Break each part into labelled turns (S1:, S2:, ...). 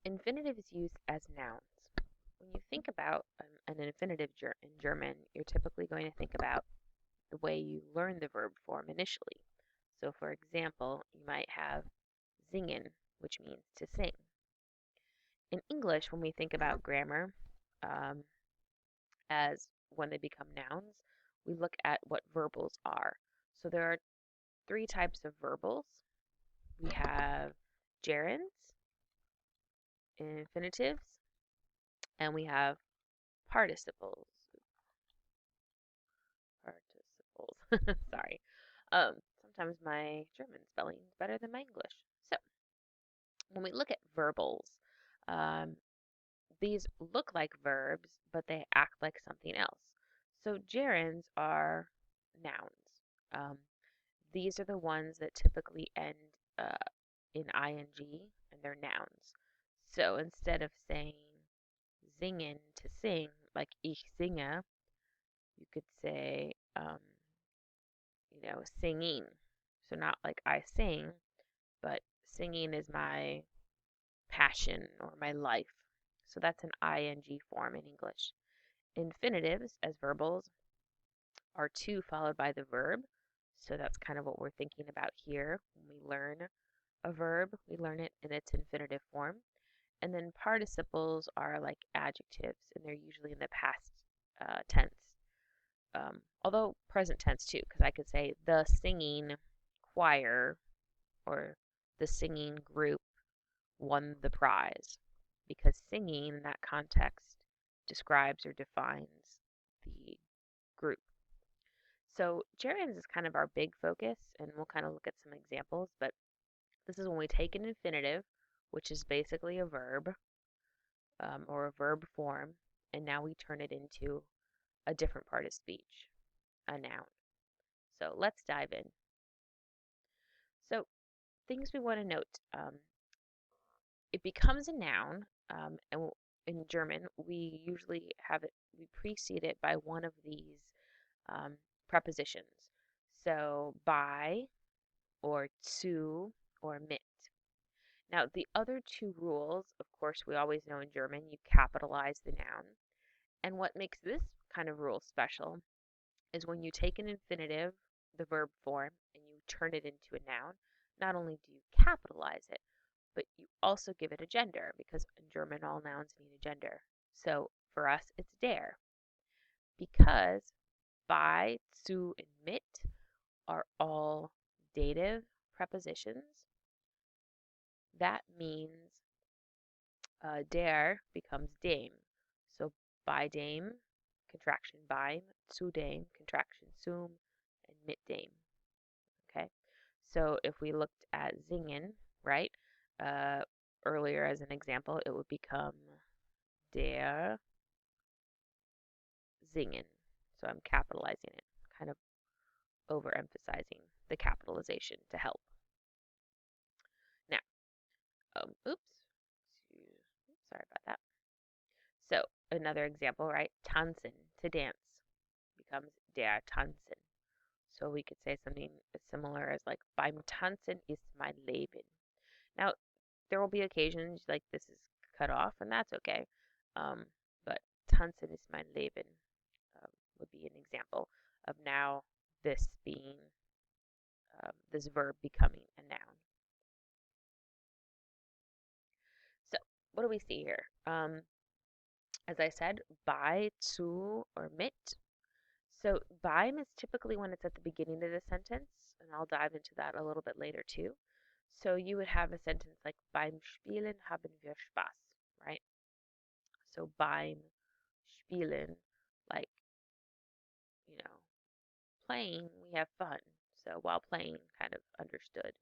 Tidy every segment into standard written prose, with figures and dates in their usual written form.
S1: Infinitive is used as nouns. When you think about an infinitive in German, you're typically going to think about the way you learn the verb form initially. So, for example, you might have singen, which means to sing. In English, when we think about grammar um, as when they become nouns, we look at what verbals are. So, there are three types of verbals. We have gerunds, infinitives, and we have participles. Participles. Sorry. Sometimes my German spelling is better than my English. So when we look at verbals, um, these look like verbs, but they act like something else. So gerunds are nouns. Um, these are the ones that typically end uh, in ing, and they're nouns. So instead of saying singen to sing, like ich singe, you could say, singing. So not like I sing, but singing is my passion or my life. So that's an ing form in English. Infinitives as verbals are to followed by the verb. So that's kind of what we're thinking about here. When we learn a verb, we learn it in its infinitive form. And then participles are like adjectives, and they're usually in the past tense. Although present tense too, because I could say the singing choir or the singing group won the prize, because singing in that context describes or defines the group. So gerunds is kind of our big focus, and we'll kind of look at some examples, but this is when we take an infinitive, which is basically a verb or a verb form, and now we turn it into a different part of speech, a noun. So let's dive in. So things we want to note. It becomes a noun, and in German, we usually have it, we precede it by one of these prepositions. So by, or zu, or mit. Now, the other two rules, of course, we always know in German, you capitalize the noun. And what makes this kind of rule special is when you take an infinitive, the verb form, and you turn it into a noun, not only do you capitalize it, but you also give it a gender, because in German all nouns need a gender. So for us, it's der. Because bei, zu, and mit are all dative prepositions, that means der becomes dem. So bei dem, contraction beim, zu dem, contraction zum, and mit dem. Okay, so if we looked at singen, right, uh, earlier as an example, it would become der singen. So I'm capitalizing it, kind of overemphasizing the capitalization to help. Now, sorry about that. So another example, right? Tanzen, to dance, becomes der Tanzen. So we could say something as similar as like beim Tanzen ist mein Leben. Now there will be occasions like this is cut off, and that's okay. But Tanzen ist mein Leben would be an example of now this being this verb becoming a noun. So what do we see here? As I said, bei, zu, or mit. So beim is typically when it's at the beginning of the sentence, and I'll dive into that a little bit later too. So you would have a sentence like beim Spielen haben wir Spaß, right? So beim Spielen, like, you know, playing, we have fun. So while playing, kind of understood.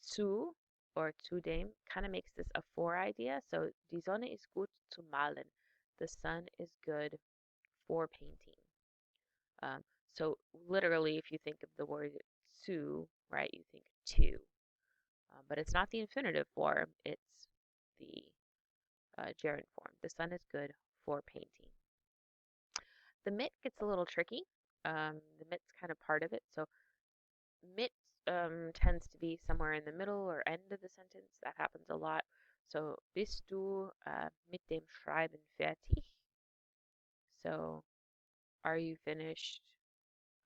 S1: Zu or zudem kind of makes this a for idea. So die Sonne ist gut zum Malen. The sun is good for painting. Um, so literally, if you think of the word zu, right, you think to. But it's not the infinitive form, it's the gerund form. The sun is good for painting. The mit gets a little tricky. The mit's kind of part of it. So mit tends to be somewhere in the middle or end of the sentence. That happens a lot. So, bist du mit dem Schreiben fertig? So, are you finished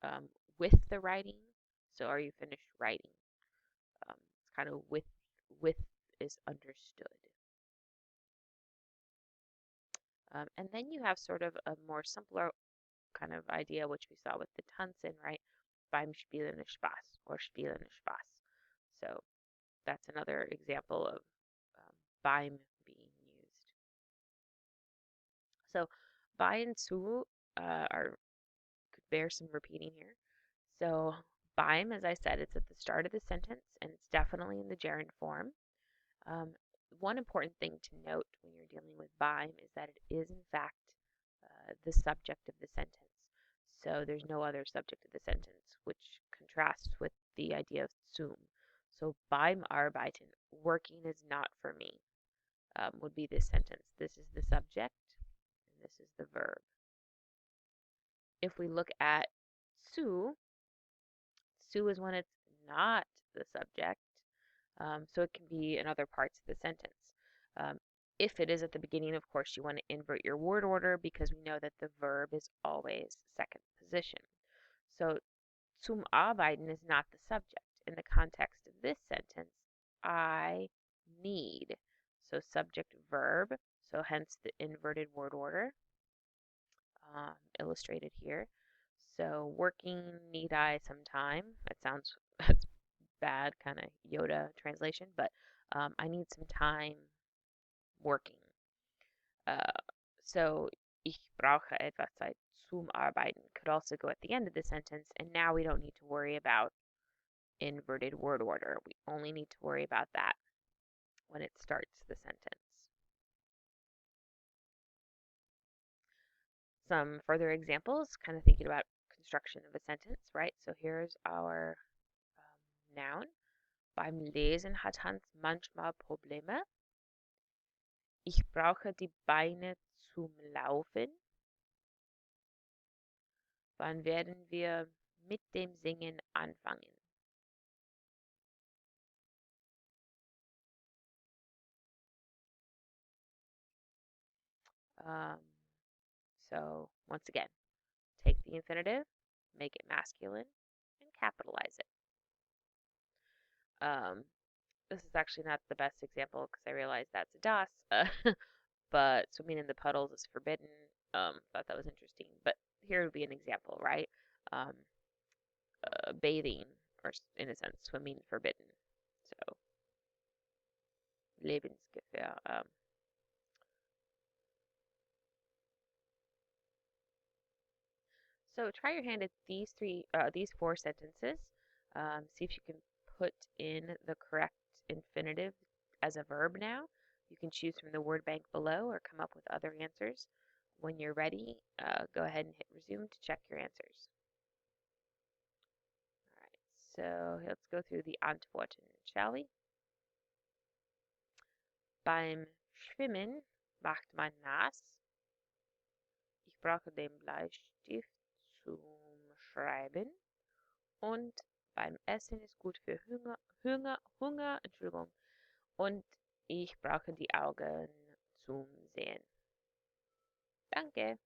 S1: um, with the writing? So, are you finished writing? It's kind of with is understood. And then you have sort of a more simpler kind of idea, which we saw with the Tanzen, right? Beim Spielen ist Spaß or Spielen ist Spaß. So that's another example of beim being used. So bei and zu are could bear some repeating here. So beim, as I said, it's at the start of the sentence and it's definitely in the gerund form. Um, one important thing to note when you're dealing with beim is that it is in fact the subject of the sentence. So there's no other subject of the sentence, which contrasts with the idea of zum. So beim Arbeiten, working is not for me, would be this sentence. This is the subject, and this is the verb. If we look at zu, su is when it's not the subject, so it can be in other parts of the sentence. Um, if it is at the beginning, of course, you want to invert your word order because we know that the verb is always second position. So zum Arbeiten is not the subject. In the context of this sentence, I need. So subject verb, so hence the inverted word order illustrated here. So working need I some time. That sounds that's bad kind of Yoda translation, but I need some time working. Uh, so ich brauche etwas Zeit zum Arbeiten could also go at the end of the sentence, and now we don't need to worry about inverted word order. We only need to worry about that when it starts the sentence. Some further examples, kind of thinking about construction of a sentence, right? So here's our noun. Beim Lesen hat Hans manchmal Probleme. Ich brauche die Beine zum Laufen. Wann werden wir mit dem Singen anfangen? Um, so once again, take the infinitive, make it masculine, and capitalize it. This is actually not the best example because I realize that's a das, but swimming in the puddles is forbidden. Thought that was interesting, but here would be an example, right? Um, bathing, or in a sense, swimming forbidden. So Lebensgefahr. So try your hand at these four sentences. See if you can put in the correct infinitive as a verb now. You can choose from the word bank below or come up with other answers. When you're ready, go ahead and hit resume to check your answers. All right, so let's go through the Antworten, shall we? Beim Schwimmen macht man nass. Ich brauche den Bleistift zum Schreiben. Und beim Essen ist gut für Hunger, Entschuldigung. Und ich brauche die Augen zum Sehen. Danke.